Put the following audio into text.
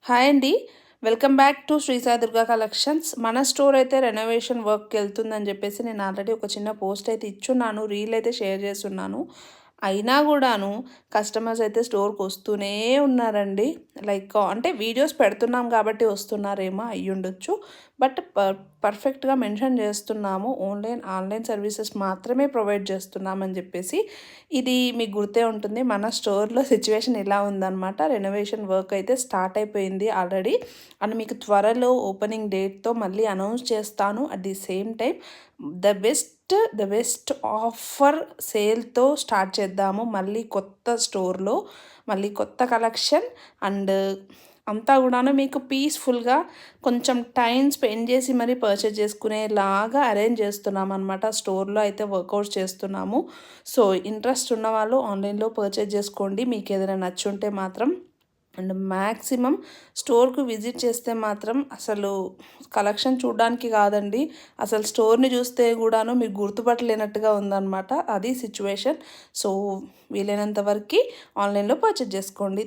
Hi అండి. Welcome back to Shri Sai Durga collections. మన store అయితే రెనోవేషన్ వర్క్‌కి వెళ్తుందని చెప్పేసి నేను ఆల్రెడీ ఒక చిన్న పోస్ట్ అయితే ఇచ్చున్నాను. రీల్ అయితే షేర్ చేస్తున్నాను. అయినా కూడాను కస్టమర్స్ అయితే స్టోర్‌కి వస్తూనే ఉన్నారండి. అంటే వీడియోస్ పెడుతున్నాం కాబట్టి వస్తున్నారేమో అయ్యుండొచ్చు. బట్ పర్ఫెక్ట్‌గా మెన్షన్ చేస్తున్నాము. ఆన్లైన్ సర్వీసెస్ మాత్రమే ప్రొవైడ్ చేస్తున్నామని చెప్పేసి. ఇది మీకు గుర్తే ఉంటుంది. మన స్టోర్‌లో సిట్యుయేషన్ ఇలా ఉందన్నమాట. రెనోవేషన్ వర్క్ అయితే స్టార్ట్ అయిపోయింది ఆల్రెడీ. అండ్ మీకు త్వరలో ఓపెనింగ్ డేట్‌తో మళ్ళీ అనౌన్స్ చేస్తాను. At the same time the best offer సేల్‌తో స్టార్ట్ చేద్దాము. మళ్ళీ కొత్త స్టోర్‌లో మళ్ళీ కొత్త కలెక్షన్ అండ్ అంతా కూడాను మీకు పీస్‌ఫుల్‌గా కొంచెం టైం స్పెండ్ చేసి మరీ పర్చేజ్ చేసుకునేలాగా అరేంజ్ చేస్తున్నామన్నమాట. స్టోర్‌లో అయితే వర్కౌట్స్ చేస్తున్నాము. సో, ఇంట్రెస్ట్ ఉన్నవాళ్ళు ఆన్లైన్‌లో పర్చేజ్ చేసుకోండి. మీకు ఏదైనా నచ్చుంటే మాత్రం. అండ్ మ్యాక్సిమం స్టోర్‌కు విజిట్ చేస్తే మాత్రం అసలు కలెక్షన్ చూడడానికి కాదండి, అసలు స్టోర్‌ని చూస్తే కూడాను మీకు గుర్తుపట్టలేనట్టుగా ఉందన్నమాట. అది సిచ్యువేషన్. సో, వీలైనంత వరకి ఆన్లైన్‌లో పర్చేజ్ చేసుకోండి.